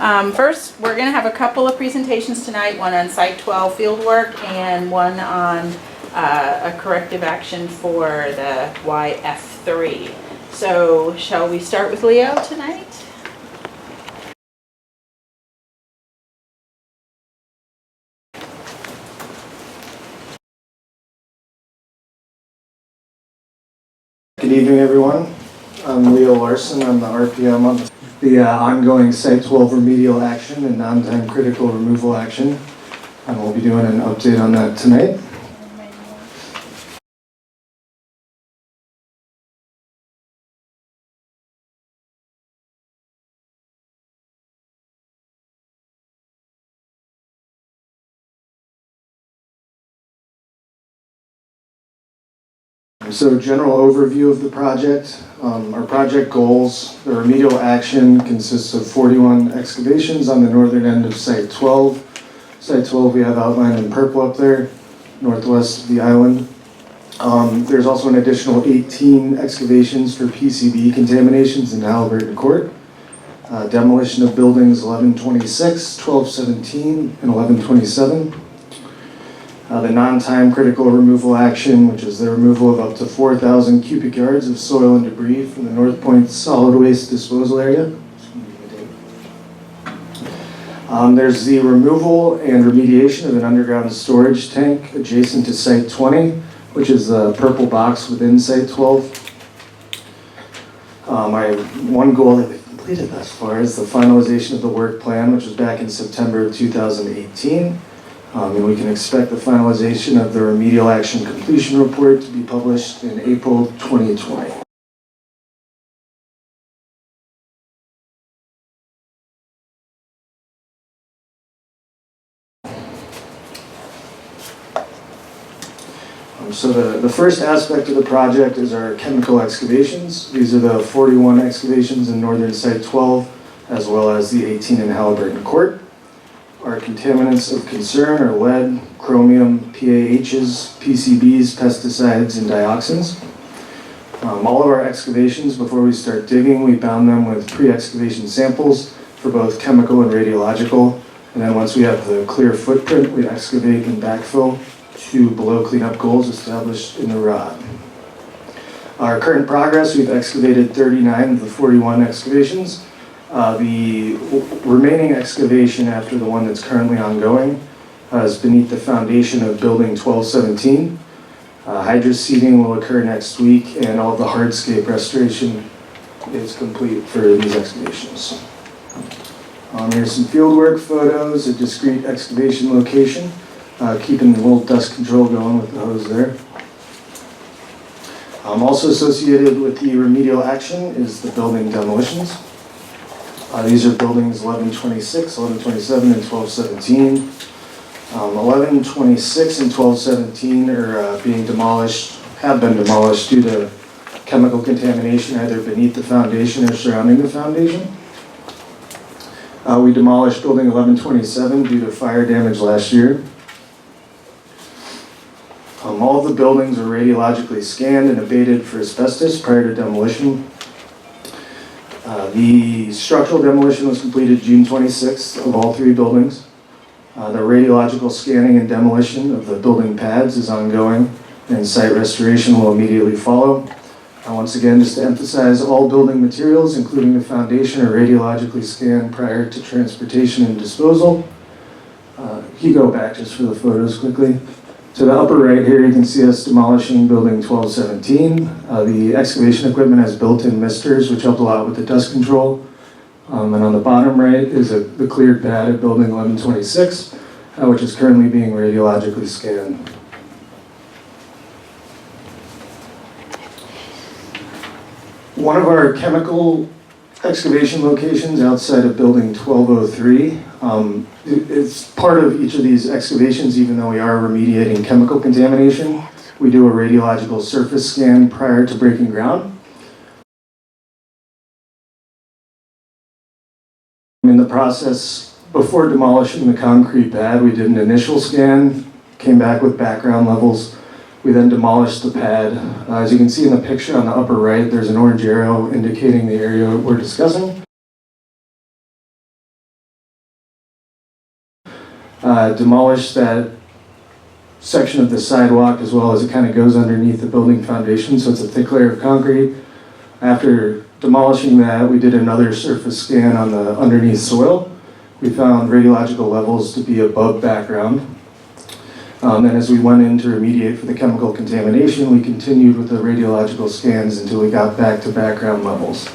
First, we're going to have a couple of presentations tonight, one on Site 12 fieldwork and one on a corrective action for the YF3. So, shall we start with Leo tonight? Good evening, everyone. I'm Leo Larson. I'm the RPM on the ongoing Site 12 remedial action and non-time critical removal action. And we'll be doing an update on that tonight. So, general overview of the project. Our project goals: the remedial action consists of 41 excavations on the northern end of Site 12. Site 12 we have outlined in purple up there, northwest of the island. There's also an additional 18 excavations for PCB contaminations in Halliburton Court. Demolition of buildings 1126, 1217, and 1127. The non-time critical removal action, which is the removal of up to 4,000 cubic yards of soil and debris from the North Point solid waste disposal area. There's the removal and remediation of an underground storage tank adjacent to Site 20, which is the purple box within Site 12. One goal that we've completed thus far is the finalization of the work plan, which was back in September of 2018. And we can expect the finalization of the remedial action completion report to be published in April 2020. So the first aspect of the project is our chemical excavations. These are the 41 excavations in northern Site 12, as well as the 18 in Halliburton Court. Our contaminants of concern are lead, chromium, PAHs, PCBs, pesticides, and dioxins. All of our excavations, before we start digging, we bound them with pre-excavation samples for both chemical and radiological. And then once we have the clear footprint, we excavate and backfill to below cleanup goals established in the ROD. Our current progress, we've excavated 39 of the 41 excavations. The remaining excavation after the one that's currently ongoing is beneath the foundation of building 1217. Hydroseeding will occur next week, and all of the hardscape restoration is complete for these excavations. Here's some fieldwork photos, a discrete excavation location, keeping the little dust control going with the hose there. Also associated with the remedial action is the building demolitions. These are buildings 1126, 1127, and 1217. 1126 and 1217 are being demolished, have been demolished due to chemical contamination either beneath the foundation or surrounding the foundation. We demolished building 1127 due to fire damage last year. All of the buildings were radiologically scanned and abated for asbestos prior to demolition. The structural demolition was completed June 26th of all three buildings. The radiological scanning and demolition of the building pads is ongoing, and site restoration will immediately follow. Once again, just to emphasize, all building materials, including the foundation, are radiologically scanned prior to transportation and disposal. You go back just for the photos quickly. To the upper right here, you can see us demolishing building 1217. The excavation equipment has built-in misters, which helped a lot with the dust control. And on the bottom right is the cleared pad at building 1126, which is currently being radiologically scanned. One of our chemical excavation locations outside of building 1203. It's part of each of these excavations, even though we are remediating chemical contamination. We do a radiological surface scan prior to breaking ground. In the process, before demolishing the concrete pad, we did an initial scan, came back with background levels. We then demolished the pad. As you can see in the picture on the upper right, there's an orange arrow indicating the area we're discussing. demolished that section of the sidewalk as well as it kind of goes underneath the building foundation, so it's a thick layer of concrete. After demolishing that, we did another surface scan on the underneath soil. We found radiological levels to be above background. And as we went in to remediate for the chemical contamination, we continued with the radiological scans until we got back to background levels.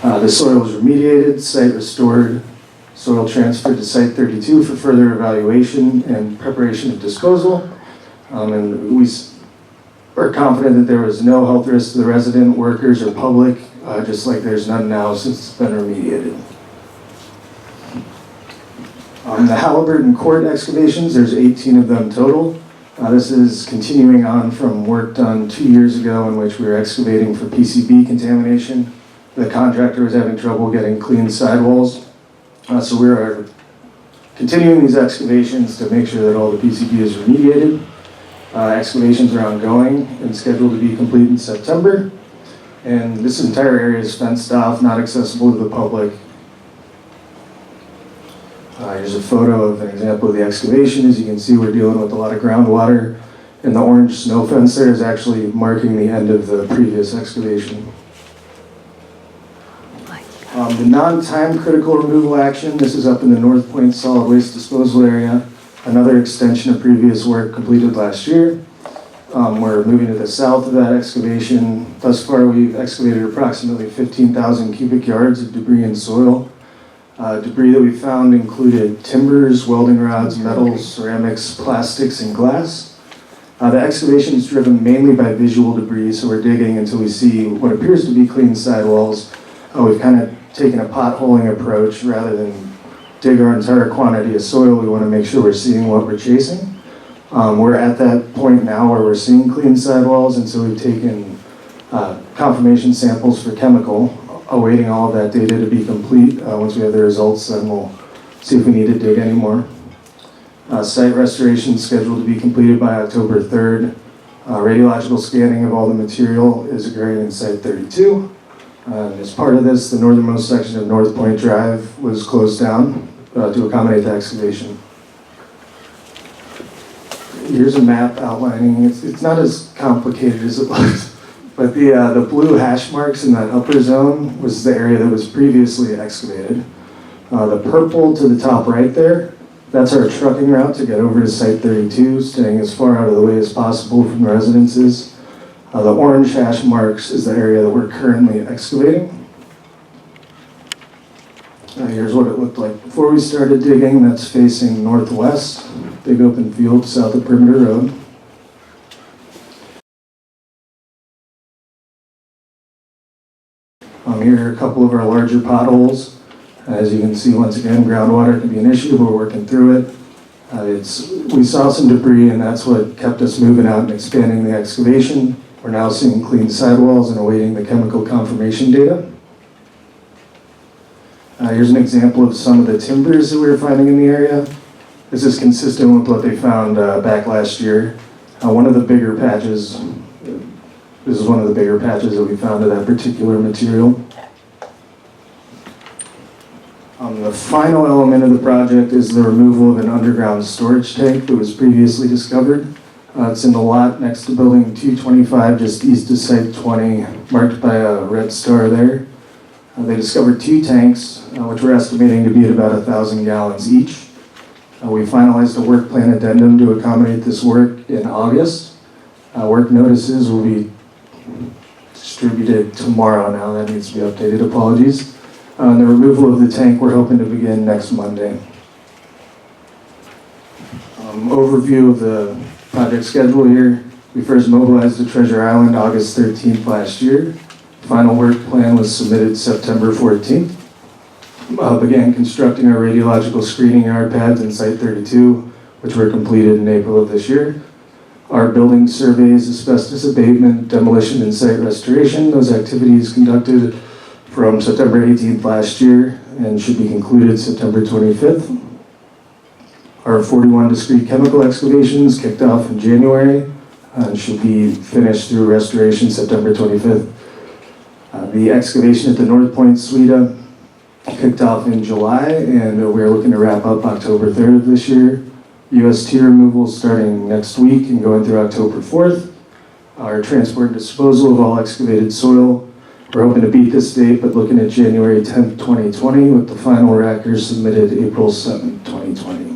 The soil was remediated, site restored, soil transferred to Site 32 for further evaluation and preparation of disposal. And we are confident that there was no health risk to the resident, workers, or public, just like there's none now since it's been remediated. The Halliburton Court excavations, there's 18 of them total. This is continuing on from work done 2 years ago in which we were excavating for PCB contamination. The contractor was having trouble getting clean sidewalls. So we are continuing these excavations to make sure that all the PCB is remediated. Excavations are ongoing and scheduled to be complete in September. And this entire area is fenced off, not accessible to the public. Here's a photo of an example of the excavation. As you can see, we're dealing with a lot of groundwater. And the orange snow fence there is actually marking the end of the previous excavation. The non-time critical removal action, this is up in the North Point solid waste disposal area. Another extension of previous work completed last year. We're moving to the south of that excavation. Thus far, we've excavated approximately 15,000 cubic yards of debris and soil. Debris that we found included timbers, welding rods, metals, ceramics, plastics, and glass. The excavation is driven mainly by visual debris, so we're digging until we see what appears to be clean sidewalls. We've kind of taken a potholing approach rather than dig our entire quantity of soil. We want to make sure we're seeing what we're chasing. We're at that point now where we're seeing clean sidewalls, and so we've taken confirmation samples for chemical, awaiting all of that data to be complete. Once we have the results, then we'll see if we need to dig anymore. Site restoration is scheduled to be completed by October 3rd. Radiological scanning of all the material is occurring in Site 32. As part of this, the northernmost section of North Point Drive was closed down to accommodate the excavation. Here's a map outlining, it's not as complicated as it looks, but the blue hash marks in that upper zone was the area that was previously excavated. The purple to the top right there, that's our trucking route to get over to Site 32, staying as far out of the way as possible from residences. The orange hash marks is the area that we're currently excavating. Here's what it looked like before we started digging. That's facing northwest, big open field south of Perimeter Road. Here are a couple of our larger potholes. As you can see, once again, groundwater can be an issue, but we're working through it. We saw some debris, and that's what kept us moving out and expanding the excavation. We're now seeing clean sidewalls and awaiting the chemical confirmation data. Here's an example of some of the timbers that we were finding in the area. This is consistent with what they found back last year. One of the bigger patches, this is one of the bigger patches that we found of that particular material. The final element of the project is the removal of an underground storage tank that was previously discovered. It's in the lot next to building 225, just east of Site 20, marked by a red star there. They discovered 2 tanks, which we're estimating to be at about 1,000 gallons each. We finalized a work plan addendum to accommodate this work in August. Work notices will be distributed tomorrow now. That needs to be updated, apologies. The removal of the tank we're hoping to begin next Monday. Overview of the project schedule here. We first mobilized to Treasure Island August 13th last year. Final work plan was submitted September 14th. Began constructing our radiological screening yard pads in Site 32, which were completed in April of this year. Our building surveys, asbestos abatement, demolition, and site restoration, those activities conducted from September 18th last year and should be concluded September 25th. Our 41 discrete chemical excavations kicked off in January and should be finished through restoration September 25th. The excavation at the North Point Suite kicked off in July, and we're looking to wrap up October 3rd of this year. UST removal starting next week and going through October 4th. Our transport and disposal of all excavated soil. We're hoping to beat this date, but looking at January 10th, 2020, with the final rackers submitted April 7th, 2020.